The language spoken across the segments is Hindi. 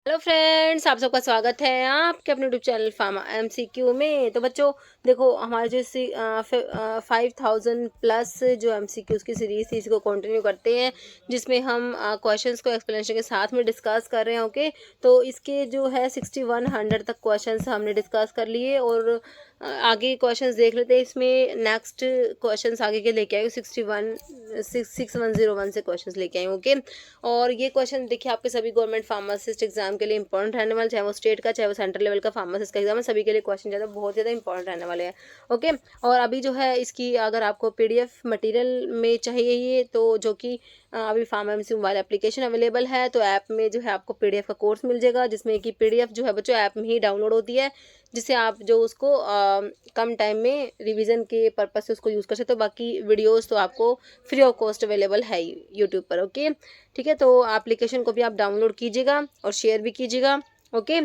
हेलो फ्रेंड्स, आप सबका स्वागत है आपके अपने यूट्यूब चैनल फार्मा एमसीक्यू में। तो बच्चों देखो, हमारे जो 5000 प्लस जो एमसीक्यूज की सीरीज थी, इसको कंटिन्यू करते हैं, जिसमें हम क्वेश्चंस को एक्सप्लेनेशन के साथ में डिस्कस कर रहे हैं। ओके, तो इसके जो है 6100 तक क्वेश्चंस हमने डिस्कस कर लिए और आगे क्वेश्चंस देख लेते हैं। इसमें नेक्स्ट क्वेश्चंस आगे के लेके आए 6101 से क्वेश्चंस लेके आए। ओके, और ये क्वेश्चन देखिए आपके सभी गवर्नमेंट फार्मासिस्ट एग्जाम के लिए इंपॉर्टेंट रहने वाले, चाहे वो स्टेट का चाहे वो सेंट्रल लेवल का फार्मासिस्ट का एग्जाम है, सभी के लिए क्वेश्चन बहुत ज़्यादा इंपॉर्टेंट रहने वाले हैं। ओके, और अभी जो है इसकी अगर आपको पीडीएफ मटेरियल में चाहिए ये, तो जो कि अभी pharma MC mobile application available है, तो ऐप में जो है आपको पीडीएफ का कोर्स मिल जाएगा, जिसमें कि पीडीएफ जो है बच्चों ऐप में ही डाउनलोड होती है, जिससे आप जो उसको कम टाइम में रिवीजन के पर्पज से उसको यूज़ कर सकते हो। बाकी वीडियोस तो आपको फ्री ऑफ कॉस्ट अवेलेबल है यूट्यूब पर। ओके, ठीक है, तो एप्लीकेशन को भी आप डाउनलोड कीजिएगा और शेयर भी कीजिएगा। ओके,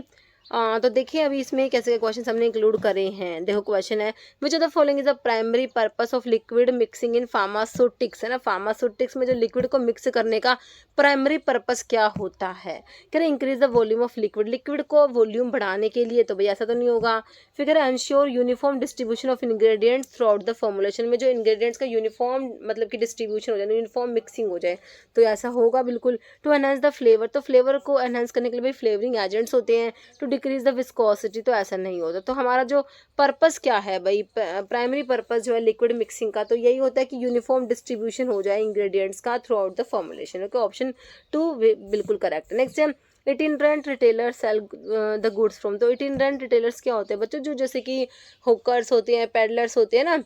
तो देखिए अभी इसमें कैसे क्वेश्चन हमने इंक्लूड करे हैं। देखो क्वेश्चन है, which of the following is the primary purpose of liquid mixing in pharmaceutics, है ना। फार्मास्यूटिक्स में जो लिक्विड को मिक्स करने का प्राइमरी पर्पस क्या होता है। कह रहे increase the volume of liquid, liquid को वॉल्यूम बढ़ाने के लिए, तो भाई ऐसा तो नहीं होगा। फिर कह रहे ensure uniform distribution of ingredients through out the formulation, में जो इंग्रेडिएंट्स का यूनिफॉर्म मतलब कि डिस्ट्रीब्यूशन हो जाए, यूनिफॉर्म मिक्सिंग हो जाए, तो ऐसा होगा बिल्कुल। टू एनहांस द फ्लेवर, तो फ्लेवर को एनहांस करने के लिए भाई फ्लेवरिंग एजेंट्स होते हैं। टू डिक्रीज द विस्कोसिटी, तो ऐसा नहीं होता। तो हमारा जो पर्पस क्या है भाई, प्राइमरी पर्पस जो है लिक्विड मिक्सिंग का, तो यही होता है कि यूनिफॉर्म डिस्ट्रीब्यूशन हो जाए इंग्रेडिएंट्स का throughout the formulation. Okay, option 2 बिल्कुल करेक्ट। नेक्स्ट है, itinerant retailer sell the goods from, तो इटिनरेंट रिटेलर्स क्या होते हैं बच्चों, जो जैसे कि हुकर्स होते हैं, पेडलर्स होते हैं ना,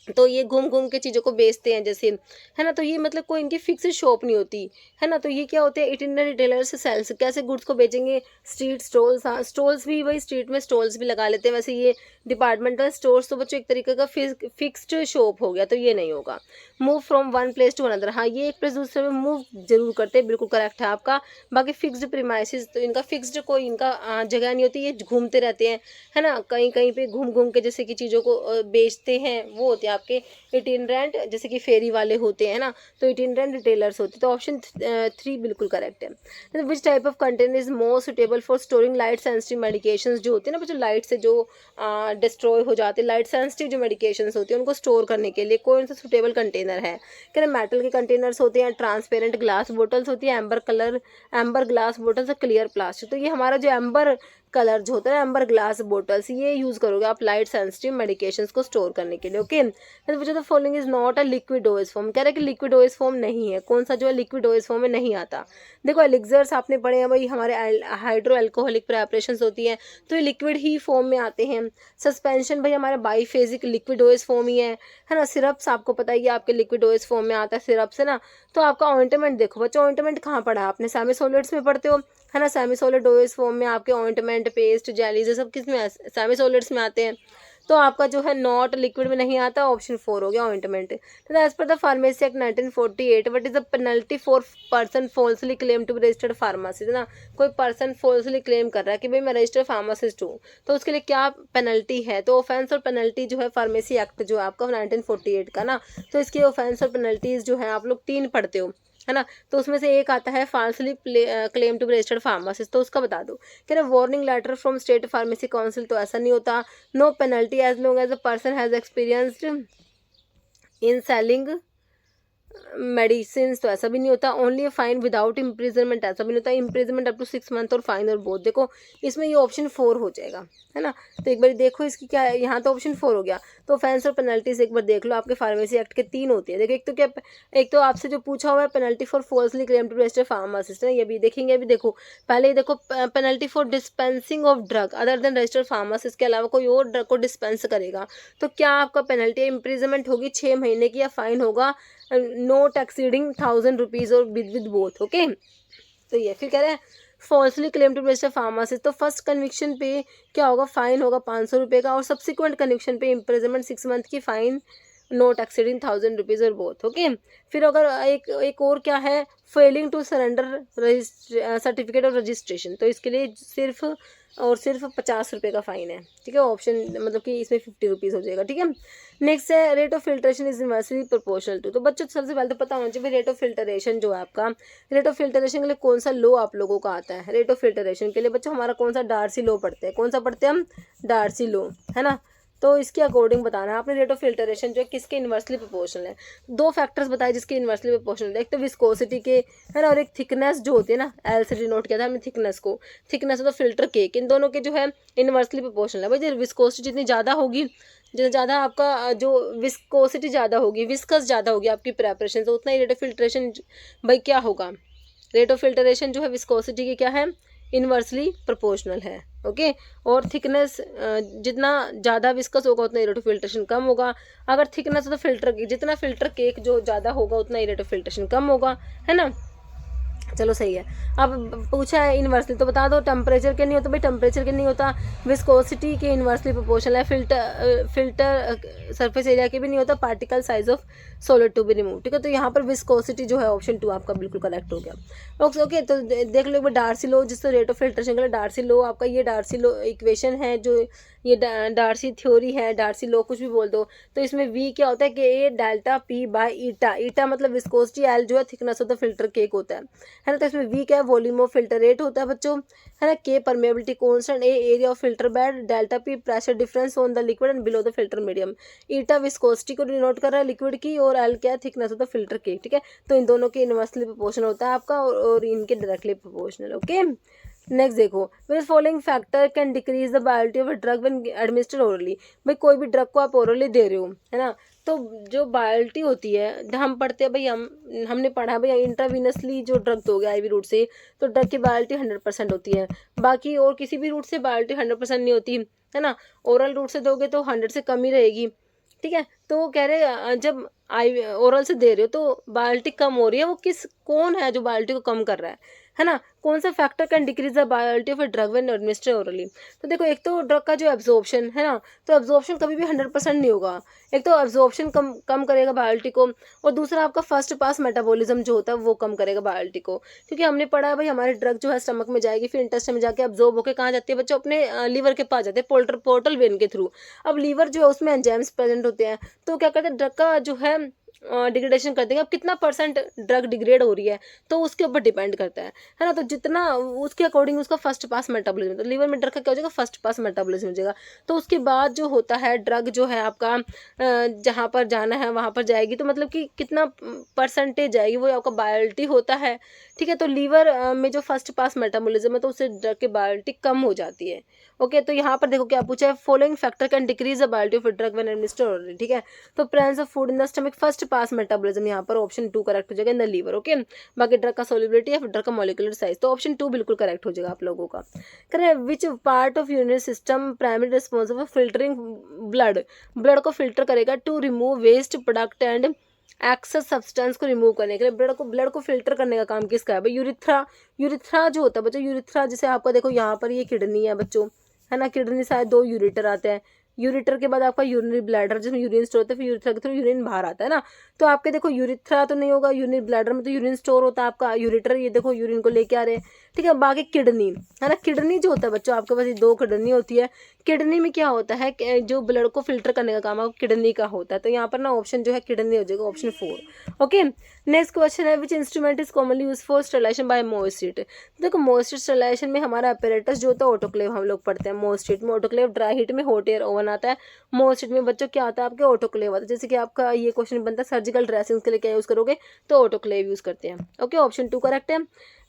तो ये घूम घूम के चीज़ों को बेचते हैं जैसे, है ना। तो ये मतलब कोई इनकी फिक्स शॉप नहीं होती, है ना। तो ये क्या होते हैं, इटिनरी रिटेलर्स सेल्स, कैसे गुड्स को बेचेंगे, स्ट्रीट स्टॉल्स। हाँ, स्टॉल्स भी वही स्ट्रीट में स्टॉल्स भी लगा लेते हैं। वैसे ये डिपार्टमेंटल स्टोर्स तो बच्चों एक तरीके का फिक्स्ड शॉप हो गया, तो ये नहीं होगा। Move from one place to another, हाँ ये एक प्लेस दूसरे में मूव जरूर करते हैं, बिल्कुल करेक्ट है आपका। बाकी फिक्स्ड प्रीमाइसिस, तो इनका फिक्स्ड कोई इनका जगह नहीं होती, ये घूमते रहते हैं, है ना। कहीं कहीं पे घूम घूम के जैसे कि चीज़ों को बेचते हैं, वो होते हैं आपके इटिनरेंट, जैसे कि फेरी वाले होते हैं ना, तो इटिनरेंट रिटेलर्स होते हैं। तो ऑप्शन 3 बिल्कुल करेक्ट है। विच type of container is more suitable for storing light sensitive medications, जो होते हैं ना बच्चों लाइट से जो डिस्ट्रॉय हो जाते हैं, लाइट सेंसिटिव जो मेडिकेशंस होती हैं उनको स्टोर करने के लिए कौन सा सुटेबल कंटेनर है। कह रहे मेटल के कंटेनर्स होते हैं, ट्रांसपेरेंट ग्लास बोटल्स होती है, एम्बर ग्लास बोटल्स और क्लियर प्लास्टिक। तो ये हमारा जो एम्बर कलर जो होता है, एम्बर ग्लास बोटल्स, ये यूज़ करोगे आप लाइट सेंसिटिव मेडिकेशंस को स्टोर करने के लिए। Okay, which of the following is not a liquid OS form, कह रहे हैं कि लिक्विड ओएस फॉर्म नहीं है, कौन सा जो है लिक्विड ओएस फॉर्म में नहीं आता। देखो एलिक्सर्स आपने पढ़े हैं भाई, हमारे हाइड्रो एल्कोहलिक प्रेपरेशंस होती हैं, तो ये लिक्विड ही फॉर्म में आते हैं। सस्पेंशन भाई हमारे बाईफेजिक लिक्विड ओएस फॉर्म ही है ना। सिरप्स आपको पता ही है आपके लिक्विड ओएस फॉर्म में आता है सिरप से ना। तो आपका ऑइंटमेंट देखो बच्चों, ऑइंटमेंट कहाँ पढ़ा है आपने, सेमी सॉलिड्स में पढ़ते हो, है ना। सेमी सॉलिड ओएस फॉर्म में आपके ऑइंटमेंट, पेस्ट, जेलीज सब किस में, सेमी सॉलिड्स में आते हैं। तो आपका जो है नॉट लिक्विड में नहीं आता, ऑप्शन 4 हो गया ऑइंटमेंट। तो as per the pharmacy act 1948, what is the penalty for person falsely claim to be registered pharmacist, है ना। कोई पर्सन फॉल्सली क्लेम कर रहा है कि भाई मैं रजिस्टर्ड फार्मासिस्ट हूँ, तो उसके लिए क्या पेनल्टी है। तो ऑफेंस और पेनल्टी जो है फार्मेसी एक्ट जो है आपका 1948 का ना, तो इसकी ऑफेंस और पेनल्टीज जो है आप लोग 3 पढ़ते हो, है ना। तो उसमें से एक आता है falsely claim to be registered pharmacist, तो उसका बता दो। कह रहे warning letter from state pharmacy council, तो ऐसा नहीं होता। No penalty as long as a person has experienced in selling medicine, तो ऐसा भी नहीं होता। ओनली फाइन विदाउट इम्प्रिजनमेंट, ऐसा भी नहीं होता। इम्प्रिजनमेंट अप टू 6 मंथ और फाइन और बोथ। देखो इसमें ये ऑप्शन 4 हो जाएगा, है ना। तो एक बार देखो इसकी क्या है, यहाँ तो ऑप्शन 4 हो गया। तो ऑफेंस और पेनल्टीज एक बार देख लो, आपके फार्मेसी एक्ट के 3 होती है। देखो एक तो क्या, एक तो आपसे जो पूछा हुआ है penalty for falsely claim to registered pharmacist, ये भी देखेंगे। अभी देखो पहले ही देखो, penalty for dispensing of drug other than registered pharmacist, के अलावा कोई और ड्रग को डिस्पेंस करेगा, तो क्या आपका पेनल्टी इम्प्रिजनमेंट होगी 6 महीने की, या फाइन होगा नोट एक्सीडिंग 1000 रुपीज़ और विद बोथ। ओके, तो ये फिर कह रहे हैं falsely claim to register pharmacist, तो फर्स्ट कन्विक्शन पे क्या होगा, फाइन होगा 500 रुपये का, और सब्सिक्वेंट कन्विक्शन पे इम्प्रिजनमेंट 6 मंथ की, फाइन नोट एक्सीडिंग 1000 रुपीज़ और बोथ। ओके, फिर अगर एक और क्या है, failing to surrender certificate of registration, तो इसके लिए सिर्फ और सिर्फ 50 रुपये का फ़ाइन है। ठीक है, ऑप्शन मतलब कि इसमें 50 रुपीज़ हो जाएगा। ठीक है, नेक्स्ट है rate of filtration is inversely proportional to. तो बच्चों सबसे पहले तो पता होना चाहिए रेट ऑफ फिल्ट्रेशन जो है आपका, रेट ऑफ फिल्ट्रेशन के लिए कौन सा लॉ आप लोगों का आता है। रेट ऑफ फिल्ट्रेशन के लिए बच्चों हमारा कौन सा डार्सी लॉ पढ़ते हैं, कौन सा पढ़ते हैं हम, डार्सी लॉ, है ना। तो इसके अकॉर्डिंग बताना है आपने रेट ऑफ फिल्ट्रेशन जो है किसके इन्वर्सली प्रोपोर्शनल है। दो फैक्टर्स बताए जिसके इन्वर्सली प्रोपोर्शनल है, एक तो विस्कोसिटी के, है ना, और एक थिकनेस जो होती है ना, एल से डिनोट किया था हमने थिकनेस को, थिकनेस तो फिल्टर केक, इन दोनों के जो है इन्वर्सली प्रोपोर्शनल है। भाई विस्कोसिटी जितनी ज़्यादा होगी, जितना ज़्यादा आपका जो विस्कोसिटी ज़्यादा होगी, विस्कस ज़्यादा होगी आपकी प्रेपरेशन, तो उतना ही रेट ऑफ फिल्ट्रेशन भाई क्या होगा, रेट ऑफ फिल्ट्रेशन जो है विस्कोसिटी की क्या है, इन्वर्सली प्रोपोर्शनल है। ओके, और थिकनेस जितना ज़्यादा विस्कस होगा उतना ही रेट ऑफ फिल्ट्रेशन कम होगा। अगर थिकनेस हो तो फिल्टर केक, जितना फिल्टर केक जो ज़्यादा होगा उतना ही रेट ऑफ फिल्ट्रेशन कम होगा, है ना। चलो सही है। अब पूछा है इन्वर्सली, तो बता दो टेम्परेचर के नहीं होता भाई, टेम्परेचर के नहीं होता, विस्कोसिटी के इन्वर्सली प्रोपोर्शनल है, फिल्टर सरफेस एरिया के भी नहीं होता, particle size of solid to be remove. ठीक है, तो यहाँ पर विस्कोसिटी जो है ऑप्शन 2 आपका बिल्कुल करेक्ट हो गया। ओके, तो देख लो एक बार डार्सी लो, जिससे रेट ऑफ फिल्ट्रेशन के लिए डार्सी लो आपका, ये डार्सी लो इक्वेशन है, जो ये डार्सी थ्योरी है, डार्सी लो कुछ भी बोल दो। तो इसमें वी क्या होता है कि ए डेल्टा पी बाई ईटा, ईटा मतलब विस्कोसिटी, एल जो है thickness of the filter cake होता है ना। तो इसमें वी क्या है, वॉल्यूम ऑफ फिल्टर रेट होता है बच्चों, है ना। के permeability constant, A area of filter bed, delta P pressure difference on the liquid and below the filter medium, eta viscosity को डिनोट कर रहा है लिक्विड की, और एल क्या है, thickness of the filter cake. ठीक है, तो इन दोनों के इनवर्सली प्रोपोर्शनल होता है आपका, और इनके डायरेक्टली प्रोपोर्शनल। ओके, नेक्स्ट देखो, which following factor can decrease the bioavailability of a drug when administered orally. भाई कोई भी ड्रग को आप ओरली दे रहे हो, है ना, तो जो बायोलिटी होती है, हम पढ़ते हैं भाई, हमने पढ़ा भाई इंट्रावीनसली जो ड्रग दोगे आईवी रूट से, तो ड्रग की बायोलिटी 100% होती है। बाकी और किसी भी रूट से बायोलिटी 100% नहीं होती, है ना। ओरल रूट से दोगे तो 100 से कम ही रहेगी। ठीक है, तो वो कह रहे जब ओरल से दे रहे हो तो बायोलिटी कम हो रही है, वो कौन है जो बायोलिटी को कम कर रहा है ना। कौन सा factor can decrease the bioavailability of a drug when administered orally. तो देखो, एक तो ड्रग का जो एब्जॉर्प्शन है ना, तो एब्जॉर्प्शन कभी भी 100% नहीं होगा। एक तो एब्जॉर्प्शन कम करेगा बायोलिटी को, और दूसरा आपका फर्स्ट पास मेटाबॉलिज्म जो होता है वो कम करेगा बायोलिटी को। क्योंकि हमने पढ़ा है भाई, हमारी ड्रग जो है स्टमक में जाएगी, फिर इंटेस्टाइन में जाके एब्जॉर्ब होकर कहाँ जाती है बच्चों, अपने लीवर के पास जाते हैं, पोर्टल वेन के थ्रू। अब लीवर जो है उसमें एंजाइम्स प्रेजेंट होते हैं, तो क्या करते हैं, ड्रग का जो है डिग्रेडेशन कर देंगे। अब कितना परसेंट ड्रग डिग्रेड हो रही है तो उसके ऊपर डिपेंड करता है ना। तो जितना उसके अकॉर्डिंग उसका फर्स्ट पास मेटाबॉलिज्म, तो लीवर में ड्रग का क्या हो जाएगा, फर्स्ट पास मेटाबॉलिज्म हो जाएगा। तो उसके बाद जो होता है ड्रग जो है आपका जहाँ पर जाना है वहाँ पर जाएगी, तो मतलब कि कितना परसेंटेज जाएगी वो आपका बायोलिटी होता है। ठीक है, तो लीवर में जो फर्स्ट पास मेटाबॉलिज्म है तो उससे ड्रग की बायोलिटी कम हो जाती है। ओके, तो यहाँ पर देखो क्या पूछा है, following factor can decrease the bioavailability of drug when administered. ठीक है, तो presence of food in the stomach, first pass metabolism, यहाँ पर ऑप्शन 2 करेक्ट हो जाएगा, इन द लीवर। ओके, बाकी ड्रग का सोलिबिलिटी या ड्रग का मॉलिक्यूलर साइज, तो ऑप्शन 2 बिल्कुल करेक्ट हो जाएगा आप लोगों का। करें which part of urinary system primary responsible for filtering blood को फिल्टर करेगा to remove waste product and excess substance को रिमूव करने के लिए, ब्लड को फिल्टर करने का काम किसका है भाई, यूरिथ्रा जो होता है बच्चों, यूरिथ्रा जैसे आपका देखो यहाँ पर ये किडनी है बच्चों, है ना, किडनी शायद 2 यूरिटर आते हैं, यूरिटर के बाद आपका यूरिनरी ब्लैडर जिसमें यूरिन स्टोर होता है, फिर यूरिथ्रा के थ्रू यूरिन बाहर आता है ना। तो आपके देखो यूरिथ्रा तो नहीं होगा, यूरिनरी ब्लैडर में तो यूरिन स्टोर होता है आपका, यूरिटर ये देखो यूरिन को लेके आ रहे हैं। ठीक है, बाकी किडनी, है ना, किडनी जो होता है बच्चों आपके पास ये 2 किडनी होती है। किडनी में क्या होता है कि जो ब्लड को फिल्टर करने का काम है किडनी का होता है, तो यहाँ पर ना ऑप्शन जो है किडनी हो जाएगा, ऑप्शन 4। ओके, नेक्स्ट क्वेश्चन है which instrument is commonly use for sterilization by moist heat. देखो मोस्टिट स्टरलाइजेशन में हमारा अपैरेटस जो होता है ऑटोक्लेव हम लोग पढ़ते हैं। मोस्टिट में ऑटोक्लेव, ड्राई हीट में हॉट एयर ओवन आता है। मोस्टिट में बच्चों क्या आता है आपके, ऑटोक्लेव आता है। जैसे कि आपका ये क्वेश्चन बनता है सर्जिकल ड्रेसिंग के लिए क्या यूज करोगे, तो ऑटोक्लेव यूज करते हैं। ओके, ऑप्शन 2 करेक्ट है।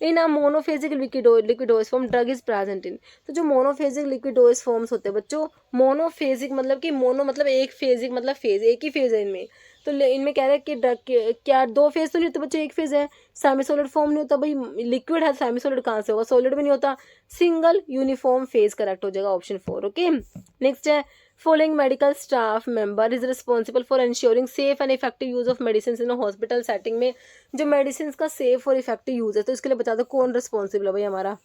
In a monophasic liquid dosage form drug is present in. तो जो मोनोफेजिक लिक्विडोइस फॉर्म्स होते हैं बच्चों, मोनोफेजिक मतलब कि मोनो मतलब एक, फेजिक मतलब फेज, एक ही फेज है इनमें। तो इनमें कह रहे हैं कि ड्रग क्या 2 फेज तो नहीं होते बच्चों, एक फेज है। सेमी सॉलिड फॉर्म नहीं होता भाई, लिक्विड है, सेमी सॉलिड कहाँ से होगा, सॉलिड भी नहीं होता। सिंगल यूनिफॉर्म फेज करेक्ट हो जाएगा, ऑप्शन 4। ओके, नेक्स्ट है following medical staff member is responsible for ensuring safe and effective use of medicine in hospital setting में। जो मेडिसिन का सेफ और इफेक्टिव यूज है तो इसके लिए बता दो कौन रिस्पॉन्सिबल है भाई हमारा,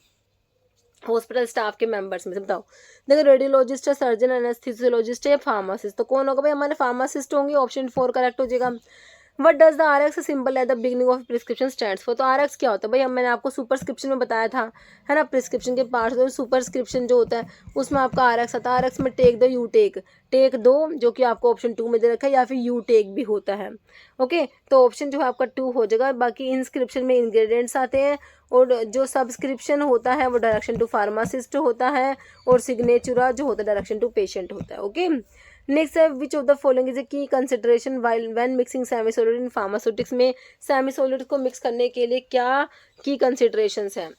हॉस्पिटल स्टाफ के मेंबर्स में से बताओ। देखो रेडियोलॉजिस्ट है, सर्जन, एनेस्थीसियोलॉजिस्ट है या फार्मासिस्ट, तो कौन होगा भाई, हमारे फार्मासिस्ट होंगे, ऑप्शन 4 करेक्ट हो जाएगा। What does the R X symbol at the beginning of prescription stands for, तो आर एक्स क्या होता है भाई, अब मैंने आपको सुपरस्क्रिप्शन में बताया था, है ना, प्रिस्क्रिप्शन के पार्ट तो सुपरस्क्रिप्शन जो होता है उसमें आपका आर एक्स आता है। आर एक्स में टेक दो, यू टेक, टेक दो जो कि आपको ऑप्शन 2 में दे रखा है, या फिर यू टेक भी होता है। ओके, तो ऑप्शन जो है आपका 2 हो जाएगा। बाकी इंस्क्रिप्शन में इंग्रेडिएंट्स आते हैं, और जो सब्सक्रिप्शन होता है वो डायरेक्शन टू फार्मासिस्ट होता है, और सिग्नेचुरा जो होता है डायरेक्शन टू पेशेंट होता है। ओके, नेक्स्ट है which of the following is a key consideration while when mixing semi solid in pharmaceutics, में सेमी सॉलिड को मिक्स करने के लिए क्या की कंसिडरेशंस हैं,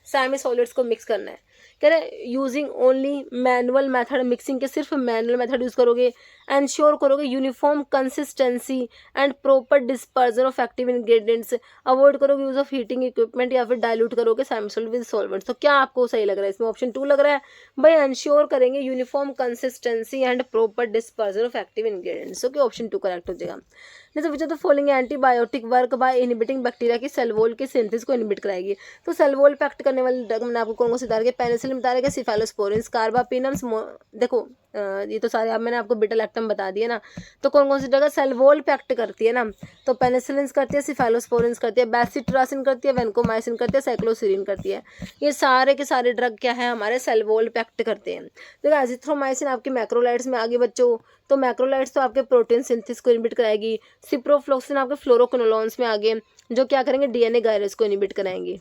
सेमी सॉलिड्स को मिक्स करना है, कह रहे using only manual method, mixing के सिर्फ मैनुअल मेथड यूज करोगे, एंश्योर करोगे uniform consistency and proper dispersion of active ingredients, avoid करोगे यूज ऑफ हीटिंग इक्विपमेंट, या फिर डाइल्यूट करोगे सेमी सॉलिड विद सॉल्वेंट्स। तो क्या आपको सही लग रहा है इसमें, ऑप्शन 2 लग रहा है भाई, एंश्योर करेंगे uniform consistency and proper dispersion of active ingredients. Okay, option 2 correct हो जाएगा। जैसे विच of the following antibiotic work by inhibiting bacteria की सेल वॉल के सिंथेसिस को इनहिबिट कराएगी, तो सेल वॉल पे एक्ट करने वाली ड्रग मैंने आपको कौन कौन सी बता रही है, पेनिसिलिन बता रही है, सिफेलोस्पोरिन्स, कार्बापिनम्स, देखो ये तो सारे मैंने आपको बीटा लैक्टम बता दिया ना, तो कौन कौन सी ड्रग सेल वॉल पे एक्ट करती है ना, तो पेनिसिलिन करती है, सिफेलोस्पोरिन्स करती है, बेसिट्रासिन करती है, वेंकोमाइसिन करती है, साइक्लोसिरिन करती है। ये सारे के सारे ड्रग क्या है हमारे सेल वॉल पे एक्ट करते हैं। देखो एजिथ्रोमाइसिन आपके मैक्रोलाइड्स में आगे बच्चों, तो मैक्रोलाइड्स तो आपके प्रोटीन सिंथेसिस को इनहिबिट कराएगी, सिप्रोफ्लोक्सिन आपके फ्लोरोक्विनोलोन्स में आगे जो क्या करेंगे, डीएनए गायरस को इनहिबिट कराएंगे,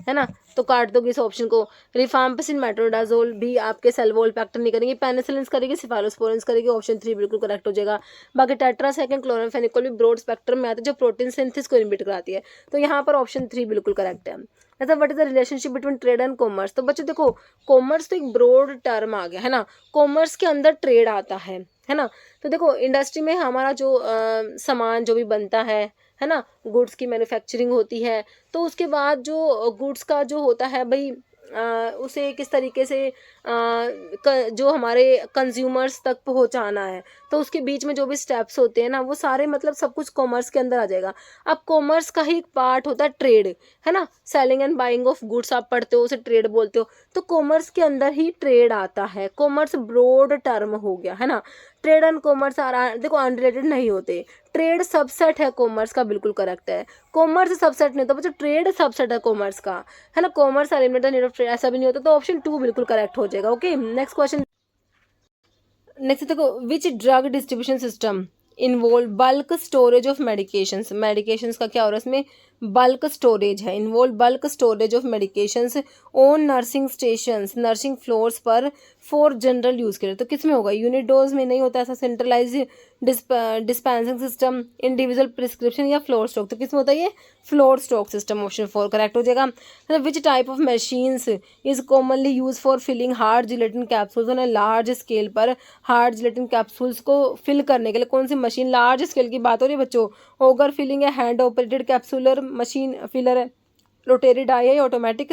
है ना, तो काट दोगे इस ऑप्शन को। रिफाम्पिसिन, मेट्रोडाजोल भी आपके सेल वॉल पे एक्ट नहीं करेंगे, पेनिसिलिन करेगी, सिफेलोस्पोरिन्स करेगी, ऑप्शन 3 बिल्कुल करेक्ट हो जाएगा। बाकी टेट्रासाइक्लिन, क्लोरामफेनिकोल भी ब्रॉड स्पेक्ट्रम में आते हैं जो प्रोटीन सिंथेसिस को इनहिबिट कराती है, तो यहाँ पर ऑप्शन 3 बिल्कुल करेक्ट है। ऐसा what is the relationship between trade and commerce, तो बच्चों देखो कॉमर्स तो एक ब्रॉड टर्म आ गया है ना, कॉमर्स के अंदर ट्रेड आता है ना, तो देखो इंडस्ट्री में हमारा जो सामान जो भी बनता है ना, गुड्स की मैन्युफैक्चरिंग होती है, तो उसके बाद जो गुड्स का जो होता है भाई उसे किस तरीके से जो हमारे कंज्यूमर्स तक पहुंचाना है, तो उसके बीच में जो भी स्टेप्स होते हैं ना वो सारे मतलब सब कुछ कॉमर्स के अंदर आ जाएगा। अब कॉमर्स का ही एक पार्ट होता है ट्रेड, है ना, selling and buying of goods आप पढ़ते हो, उसे ट्रेड बोलते हो, तो कॉमर्स के अंदर ही ट्रेड आता है। कॉमर्स ब्रॉड टर्म हो गया, है ना, ट्रेड एंड कॉमर्स देखो अनरिलेटेड नहीं होते, ट्रेड सबसेट है कॉमर्स का, बिल्कुल करेक्ट है। कॉमर्स सबसेट नहीं होता बच्चों, ट्रेड सबसेट है कॉमर्स का, है ना, commerce eliminated need of trade ऐसा भी नहीं होता, तो ऑप्शन 2 बिल्कुल करेक्ट हो जाएगा। Okay, next question. नेक्स्ट देखो which drug distribution system involve bulk storage of medications, medications का क्या हो रहा है इसमें, बल्क स्टोरेज है, involve bulk storage of medications on nursing stations, nursing floors पर फॉर जनरल यूज के लिए, तो किस में होगा, यूनिट डोज में नहीं होता ऐसा, centralize dispensing system, individual prescription या फ्लोर स्टॉक, तो किस में होता है ये floor stock system, option 4 correct हो जाएगा। Which type of machines is commonly use for filling hard gelatin capsules on large scale, पर हार्ड जिलेटिन कैप्सूल्स को फिल करने के लिए कौन सी मशीन, लार्ज स्केल की बात हो रही है बच्चों, ओगर फिलिंग है, hand operated capsular machine filler है, रोटेरी डाई है, ऑटोमेटिक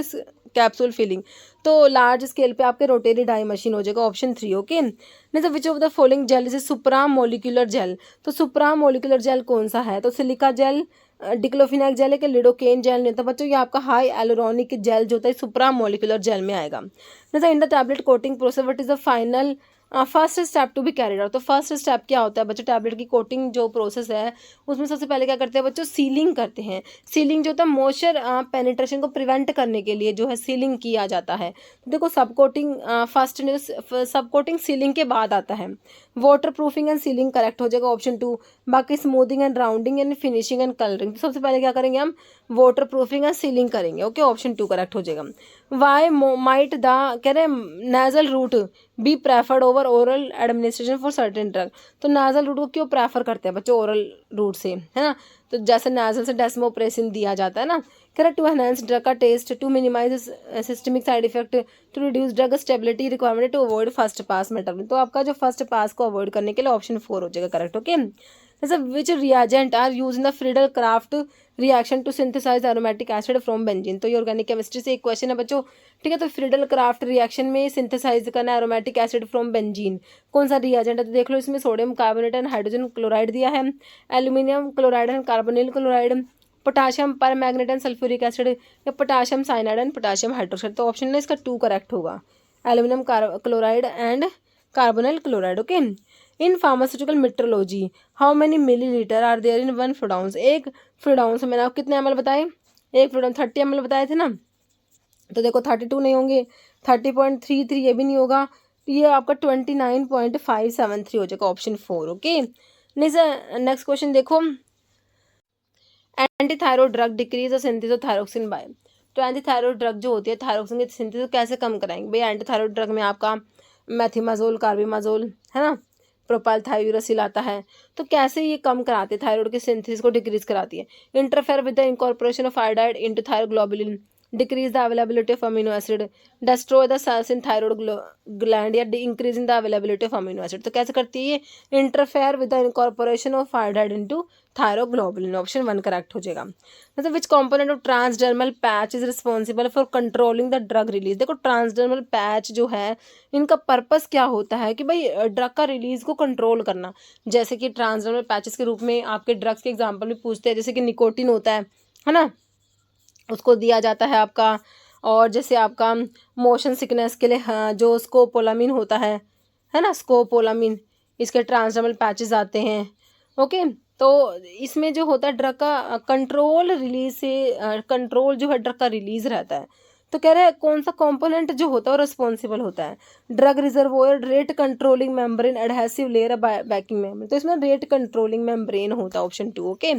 कैप्सूल फिलिंग, तो लार्ज स्केल पे आपके रोटेरी डाई मशीन हो जाएगा, ऑप्शन 3। ओके, नहीं which of the following gel is supra molecular gel, तो सुप्रा मोलिकुलर जेल कौन सा है, तो सिलिका जेल, डिक्लोफिनाक जेल है कि लिडोकेन जेल नहीं, तो बच्चों ये आपका हाई एलोरोनिक जेल जो होता है सुप्रा मोलिकुलर जेल में आएगा। नहीं in the tablet coating process what is the final first step to be carried out, तो फर्स्ट स्टेप क्या होता है बच्चों, टैबलेट की कोटिंग जो प्रोसेस है उसमें सबसे पहले क्या करते हैं बच्चों, सीलिंग करते हैं। सीलिंग जो होता है मॉइस्चर पेनिट्रेशन को प्रिवेंट करने के लिए जो है सीलिंग किया जाता है। तो देखो सब कोटिंग फर्स्ट सब कोटिंग सीलिंग के बाद आता है। Water proofing and ceiling correct हो जाएगा, ऑप्शन 2। बाकी smoothing and rounding and finishing and colouring, तो सबसे पहले क्या करेंगे हम, वाटर प्रूफिंग एंड सीलिंग करेंगे। ओके, ऑप्शन 2 करेक्ट हो जाएगा। वाई माइट द कह रहे nasal route be preferred over oral administration for certain drug, तो नाजल रूट को क्यों प्रेफर करते हैं बच्चों ओरल रूट से, है ना, तो जैसे नाजल से डेस्मोप्रेसिन दिया जाता है ना, करेक्ट, टू एनहांस ड्रग का taste, to minimize systemic side effect, to reduce drug stability requirement, to avoid first pass metabolism, तो आपका जो फर्स्ट पास को अवॉइड करने के लिए ऑप्शन 4 हो जाएगा करेक्ट। ओके, जैसे which reagent are use in the Friedel Craft reaction to synthesize aromatic acid from benzene, तो ये ऑर्गेनिक केमिस्ट्री से एक क्वेश्चन है बच्चों, ठीक है, तो फ्रीडल क्राफ्ट रिएक्शन में सिंथेसाइज करना एरोमेटिक एसिड फ्रॉम बेंजीन, कौन सा रिएजेंट है, तो देख लो इसमें sodium carbonate and hydrogen chloride दिया है, aluminium chloride and carbonyl chloride, potassium permanganate and sulphuric acid, या potassium cyanide and potassium hydroxide. तो ऑप्शन है इसका 2 करेक्ट होगा, aluminium chloride and carbonyl chloride. Okay, in pharmaceutical metrology how many millilitre are there in 1 fluid ounce. एक फ्लूइड आउंस में मैंने आपको कितने ml बताए, एक फ्लूइड 30 ml बताए थे ना, तो देखो 32 नहीं होंगे, 30.33 ये भी नहीं होगा, ये आपका 29.573 हो जाएगा, ऑप्शन 4। ओके, नेक्स्ट क्वेश्चन देखो, anti thyroid drug decrease the synthesis of thyroxine by. तो एंटी थायरॉइड ड्रग जो होती है थायरोक्सिन की सिंथेसिस कैसे कम कराएंगे भैया। एंटी थायरॉइड ड्रग में आपका मैथिमाजोल, कार्बिमाजोल है ना, प्रोपाइल थायोरेसिल आता है, तो कैसे ये कम कराते हैं, थायराइड के सिंथेसिस को डिक्रीज कराती है। Interfere with the incorporation of iodide into thyroglobulin, decrease the availability of amino acid, destroy the cells in thyroid gland, या increasing the availability of amino acid. तो कैसे करती है ये, interfere with the incorporation of iodide into thyroglobulin, option 1 correct हो जाएगा। मतलब which component of transdermal patch is responsible for controlling the drug release. देखो ट्रांसडर्मल पैच जो है इनका पर्पस क्या होता है कि भाई ड्रग का रिलीज को कंट्रोल करना। जैसे कि ट्रांसडर्मल पैचेस के रूप में आपके ड्रग्स के एग्जांपल भी पूछते हैं, जैसे कि निकोटिन होता है ना, उसको दिया जाता है आपका, और जैसे आपका मोशन सिकनेस के लिए हाँ, जो स्कोपोलामिन होता है ना, स्कोपोलामिन, इसके ट्रांसडर्मल पैचेस आते हैं। ओके, तो इसमें जो होता है ड्रग का कंट्रोल रिलीज से, कंट्रोल जो है ड्रग का रिलीज रहता है। तो कह रहे हैं कौन सा कंपोनेंट जो होता है वो रिस्पॉन्सिबल होता है, drug reservoir, rate controlling membrane, adhesive layer, backing membrane. तो इसमें रेट कंट्रोलिंग मेम्ब्रेन होता है, option 2। Okay,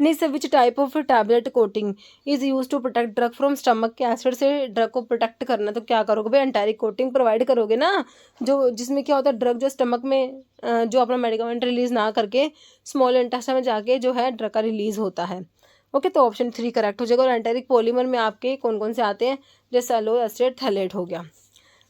next which type of tablet coating is use to protect drug from stomach के एसिड से ड्रग को प्रोटेक्ट करना। तो क्या करोगे भाई, एंटारिक कोटिंग प्रोवाइड करोगे ना, जो जिसमें क्या होता है ड्रग जो स्टमक में जो अपना मेडिकामेंट रिलीज ना करके स्मॉल इंटेस्टाइन में जाके जो है ड्रग का रिलीज होता है। ओके, तो ऑप्शन 3 करेक्ट हो जाएगा। और एंटारिक पॉलीमर में आपके कौन कौन से आते हैं, जैसे एलो एसिड थैलेट हो गया।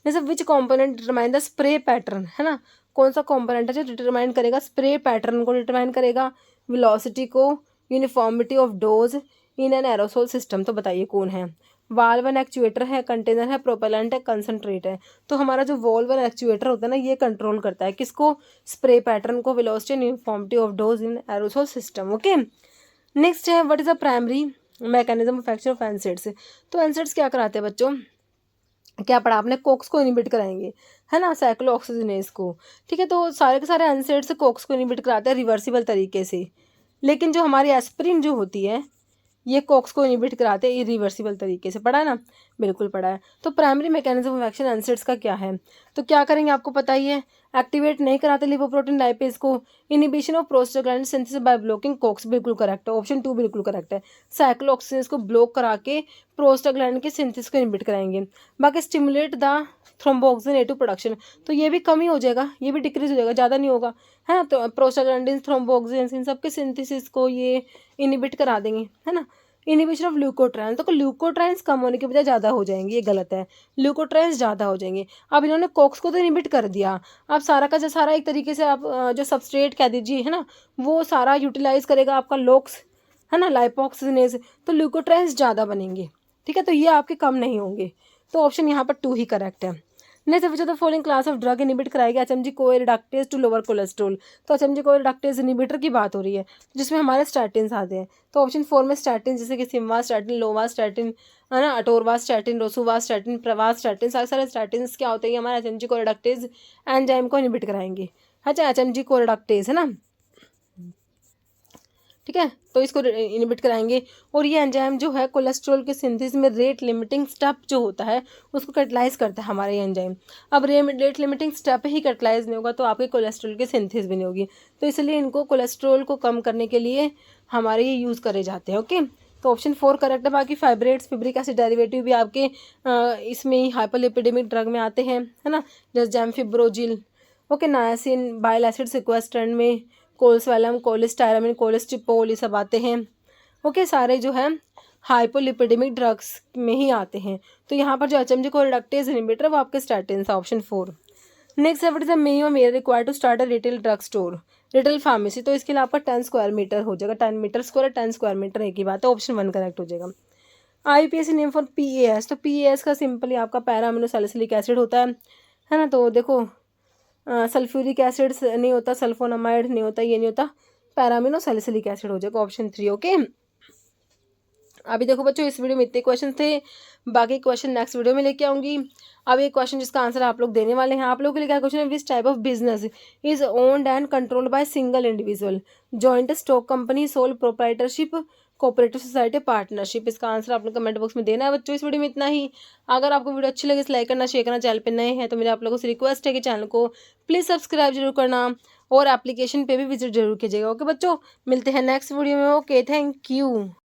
जैसे which component determine the spray pattern, है ना, कौन सा कॉम्पोनेंट है जो डिटरमाइन करेगा स्प्रे पैटर्न को, डिटरमाइन करेगा वेलोसिटी को, uniformity of dose in an aerosol system. तो बताइए कौन है, वाल्व एंड एक्चुएटर है, कंटेनर है, प्रोपेलेंट है, कंसंट्रेट है। तो हमारा जो वाल्व एंड एक्चुएटर होता है ना, ये कंट्रोल करता है किसको, स्प्रे पैटर्न को, velocity and uniformity of dose in aerosol system. Okay, next है what is the primary mechanism of action of NSAIDs. तो एनसेड्स क्या कराते हैं बच्चों, क्या पढ़ा आपने, कोक्स को इनिबिट कराएंगे, है ना, साइक्लोऑक्सीजनेज को। ठीक है, तो सारे के सारे एनसेड्स कोक्स को इनिबिट कराते हैं रिवर्सिबल तरीके से, लेकिन जो हमारी एस्पिरिन जो होती है ये कोक्स को इनिबिट कराते हैं इरिवर्सिबल तरीके से। पढ़ा है ना, बिल्कुल पढ़ा है। तो primary mechanism of action NSAIDs का क्या है, तो क्या करेंगे आपको पता ही है, एक्टिवेट नहीं कराते लिपोप्रोटीन लाइपेज को, inhibition of prostaglandin synthesis by blocking Cokes, बिल्कुल करेक्ट है, ऑप्शन 2 बिल्कुल करेक्ट है। साइक्लोऑक्सीजनेज को ब्लॉक करा के प्रोस्टाग्लैंडिन के सिंथेसिस को इनिबिट कराएंगे। बाकी स्टिमुलेट द थ्रोम्बोक्सिनेटिव प्रोडक्शन, तो ये भी कम ही हो जाएगा, ये भी डिक्रीज हो जाएगा, ज़्यादा नहीं होगा, है ना। तो प्रोस्टाग्लैंडिन, थ्रोम्बोक्सिन, इन सबके सिंथेसिस को ये इनिबिट करा देंगे, है ना। इनिबिशन ऑफ ल्यूकोट्राइन्स, तो ल्यूकोट्राइन्स कम होने के बजाय ज़्यादा हो जाएंगे, ये गलत है, ल्यूकोट्राइन्स ज़्यादा हो जाएंगे। अब इन्होंने कोक्स को तो इनिबिट कर दिया, अब सारा का सारा एक तरीके से आप जो सबस्ट्रेट कह दीजिए, है ना, वो सारा यूटिलाइज करेगा आपका लोक्स, है ना, लाइपोक्सिनेज, तो ल्यूकोट्राइन्स ज़्यादा बनेंगे। ठीक है, तो ये आपके कम नहीं होंगे, तो ऑप्शन यहाँ पर 2 ही करेक्ट है। Next which of the following class of drug inhibit कराएगा एचएमजी कोए रिडक्टेज टू लोअर कोलेस्ट्रॉल। तो एचएमजी कोए रिडक्टेज इनिबिटर की बात हो रही है, जिसमें हमारे स्टैटिन्स आते हैं। तो ऑप्शन 4 में स्टैटिन, जैसे कि सिम्वास्टैटिन, लोवास्टैटिन, है ना, अटोरवास्टैटिन, रोसुवास्टैटिन, प्रवास्टैटिन, सारे सारे स्टैटिन्स क्या होते हैं, हमारे एचएमजी कोए रिडक्टेज एंजाइम को इनिबिट कराएंगे। अच्छा, एचएमजी कोए रिडक्टेज, है ना, ठीक है, तो इसको इनिबिट कराएंगे। और ये एंजाइम जो है कोलेस्ट्रॉल के सिंथेसिस में रेट लिमिटिंग स्टेप जो होता है उसको कैटलाइज करता है हमारा ये एंजाइम। अब रेट लिमिटिंग स्टेप ही कैटलाइज नहीं होगा तो आपके कोलेस्ट्रॉल की सिंथेसिस भी नहीं होगी, तो इसलिए इनको कोलेस्ट्रॉल को कम करने के लिए हमारे ये यूज़ करे जाते हैं। ओके, तो ऑप्शन 4 करेक्ट है। बाकी फाइब्रेट्स, फिब्रिक एसिड डेरिवेटिव भी आपके इसमें ही हाइपरलिपिडेमिक ड्रग में आते हैं, है ना, जैसे gemfibrozil, okay, niacin, bile acid sequestrant में कोल्सवैलम, कोलिस्टायरामिन, कोलेस्टिपोल, ये सब आते हैं। ओके, सारे जो है हाइपोलिपिडेमिक ड्रग्स में ही आते हैं। तो यहाँ पर जो एचएमजी को रिडक्टेज इनिबिटर वो आपके स्टैटिन्स, ऑप्शन 4। नेक्स्ट है what is the minimum area required to start a retail drug store, retail pharmacy. तो इसके लिए आपका 10 स्क्वायर मीटर हो जाएगा, 10 मीटर स्क्वायर, 10 स्क्वायर मीटर एक ही बात है, ऑप्शन 1 करेक्ट हो जाएगा। आईपीएसी नेम फॉर पीएएस, तो पीएएस का सिंपली आपका पैरा अमीनो सैलिसिलिक एसिड होता है ना। तो देखो सल्फ्यूरिक एसिड नहीं होता, सल्फोनामाइड नहीं होता, ये नहीं होता, पैरामिनो सैलिसिलिक एसिड हो जाएगा, ऑप्शन 3। ओके, अभी देखो बच्चों, इस वीडियो में इतने क्वेश्चन थे, बाकी क्वेश्चन नेक्स्ट वीडियो में लेके आऊंगी। अब ये क्वेश्चन जिसका आंसर आप लोग देने वाले हैं, आप लोगों के लिए क्या क्वेश्चन है, विच type of business is owned and controlled by single individual, joint stock company, sole proprietorship, cooperative society, partnership. इसका आंसर आपने कमेंट बॉक्स में देना है बच्चों। इस वीडियो में इतना ही। अगर आपको वीडियो अच्छी लगे, लाइक करना, शेयर करना, चैनल पे नए हैं तो मेरे आप लोगों से रिक्वेस्ट है कि चैनल को प्लीज़ सब्सक्राइब जरूर करना और एप्लीकेशन पे भी विजिट जरूर कीजिएगा। ओके बच्चों, मिलते हैं नेक्स्ट वीडियो में। Okay, thank you.